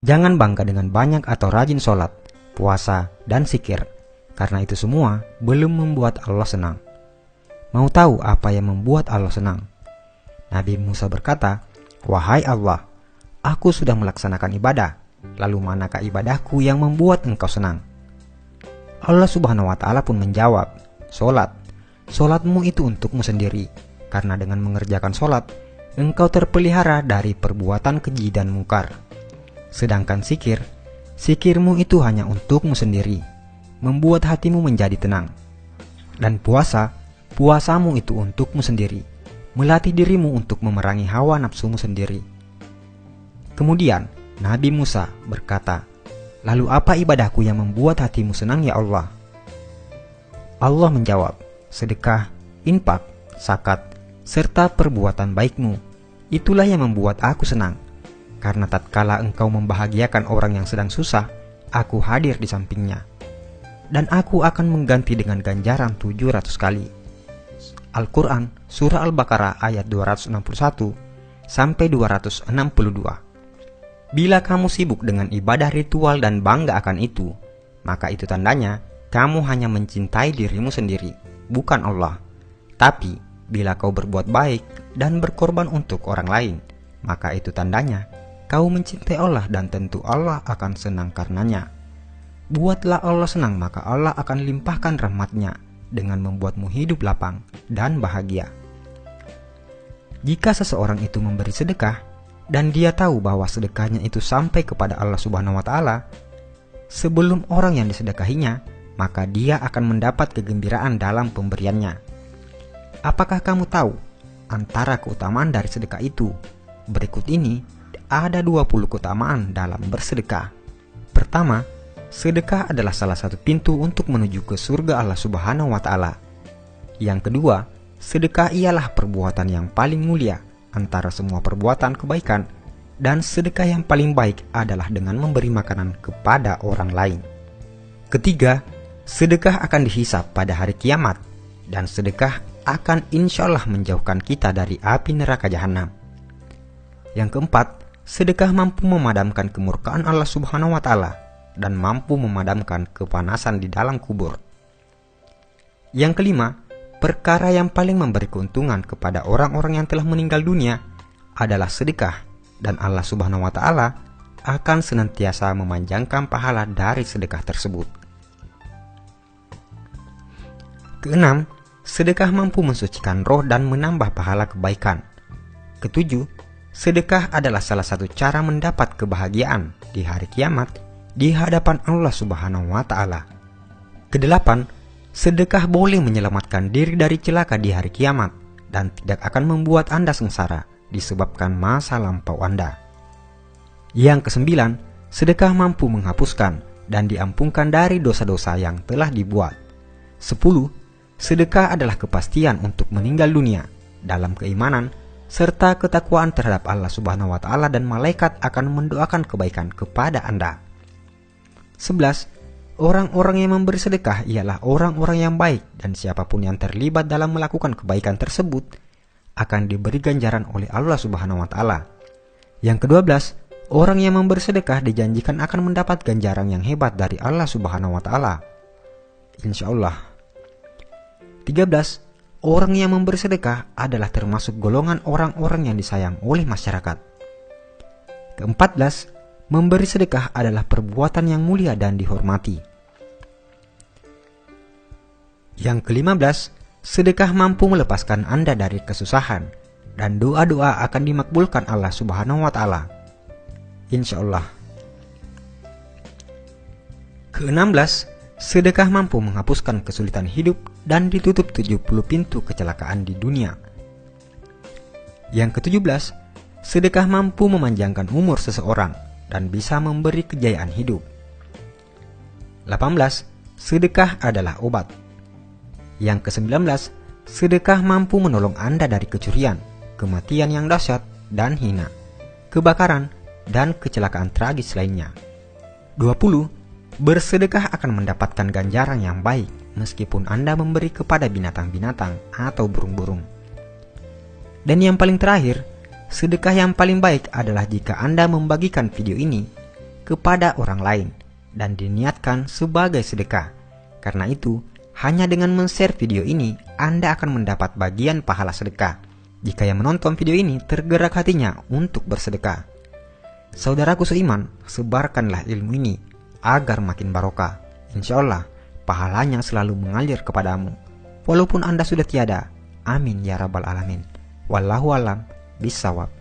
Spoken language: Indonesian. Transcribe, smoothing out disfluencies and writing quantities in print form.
Jangan bangga dengan banyak atau rajin sholat, puasa, dan zikir, karena itu semua belum membuat Allah senang. Mau tahu apa yang membuat Allah senang? Nabi Musa berkata, "Wahai Allah, aku sudah melaksanakan ibadah, lalu manakah ibadahku yang membuat engkau senang?" Allah Subhanahu wa Ta'ala pun menjawab, "Sholat. Sholatmu itu untukmu sendiri, karena dengan mengerjakan sholat, engkau terpelihara dari perbuatan keji dan mungkar. Sedangkan zikir, zikirmu itu hanya untukmu sendiri, membuat hatimu menjadi tenang. Dan puasa, puasamu itu untukmu sendiri, melatih dirimu untuk memerangi hawa nafsumu sendiri." Kemudian Nabi Musa berkata, "Lalu apa ibadahku yang membuat hatimu senang ya Allah?" Allah menjawab, "Sedekah, infak, zakat, serta perbuatan baikmu. Itulah yang membuat aku senang. Karena tatkala engkau membahagiakan orang yang sedang susah, aku hadir di sampingnya. Dan aku akan mengganti dengan ganjaran 700 kali." Al-Quran, Surah Al-Baqarah ayat 261 sampai 262. Bila kamu sibuk dengan ibadah ritual dan bangga akan itu, maka itu tandanya kamu hanya mencintai dirimu sendiri, bukan Allah. Tapi bila kau berbuat baik dan berkorban untuk orang lain, maka itu tandanya kau mencintai Allah dan tentu Allah akan senang karenanya. Buatlah Allah senang, maka Allah akan limpahkan rahmat-Nya dengan membuatmu hidup lapang dan bahagia. Jika seseorang itu memberi sedekah dan dia tahu bahwa sedekahnya itu sampai kepada Allah Subhanahu wa Ta'ala sebelum orang yang disedekahinya, maka dia akan mendapat kegembiraan dalam pemberiannya. Apakah kamu tahu antara keutamaan dari sedekah itu? Berikut ini ada 20 keutamaan dalam bersedekah. Pertama, sedekah adalah salah satu pintu untuk menuju ke surga Allah Subhanahu wa Ta'ala. Yang kedua, sedekah ialah perbuatan yang paling mulia antara semua perbuatan kebaikan, dan sedekah yang paling baik adalah dengan memberi makanan kepada orang lain. Ketiga, sedekah akan dihisab pada hari kiamat, dan sedekah akan insya Allah menjauhkan kita dari api neraka jahanam. Yang keempat, sedekah mampu memadamkan kemurkaan Allah Subhanahu wa Ta'ala dan mampu memadamkan kepanasan di dalam kubur. Yang kelima, perkara yang paling memberi keuntungan kepada orang-orang yang telah meninggal dunia adalah sedekah, dan Allah Subhanahu wa Ta'ala akan senantiasa memanjangkan pahala dari sedekah tersebut. Keenam, sedekah mampu mensucikan roh dan menambah pahala kebaikan. Ketujuh, sedekah adalah salah satu cara mendapat kebahagiaan di hari kiamat di hadapan Allah Subhanahu wa Ta'ala. Kedelapan, sedekah boleh menyelamatkan diri dari celaka di hari kiamat dan tidak akan membuat Anda sengsara disebabkan masa lampau Anda. Yang kesembilan, sedekah mampu menghapuskan dan diampunkan dari dosa-dosa yang telah dibuat. 10. Sedekah adalah kepastian untuk meninggal dunia dalam keimanan serta ketakwaan terhadap Allah Subhanahu wa Ta'ala, dan malaikat akan mendoakan kebaikan kepada Anda. 11. Orang-orang yang memberi sedekah ialah orang-orang yang baik, dan siapapun yang terlibat dalam melakukan kebaikan tersebut akan diberi ganjaran oleh Allah Subhanahu wa Ta'ala. Yang ke-12, orang yang memberi sedekah dijanjikan akan mendapat ganjaran yang hebat dari Allah Subhanahu wa Ta'ala, insya Allah. 13. Orang yang memberi sedekah adalah termasuk golongan orang-orang yang disayang oleh masyarakat. Ke-14, memberi sedekah adalah perbuatan yang mulia dan dihormati. Yang ke-15, sedekah mampu melepaskan Anda dari kesusahan, dan doa-doa akan dimakbulkan Allah Subhanahu wa Ta'ala, insya Allah. Ke-16, sedekah mampu menghapuskan kesulitan hidup dan ditutup 70 pintu kecelakaan di dunia. Yang ke-17, sedekah mampu memanjangkan umur seseorang dan bisa memberi kejayaan hidup. 18. Sedekah adalah obat. Yang ke-19, sedekah mampu menolong Anda dari kecurian, kematian yang dahsyat dan hina, kebakaran, dan kecelakaan tragis lainnya. 20. Bersedekah akan mendapatkan ganjaran yang baik meskipun Anda memberi kepada binatang-binatang atau burung-burung. Dan yang paling terakhir, sedekah yang paling baik adalah jika Anda membagikan video ini kepada orang lain dan diniatkan sebagai sedekah. Karena itu, hanya dengan men-share video ini, Anda akan mendapat bagian pahala sedekah. Jika yang menonton video ini tergerak hatinya untuk bersedekah. Saudaraku seiman, sebarkanlah ilmu ini agar makin barokah. Insya Allah, pahalanya selalu mengalir kepadamu, walaupun Anda sudah tiada. Amin ya rabbal alamin. Wallahu alam bisawab.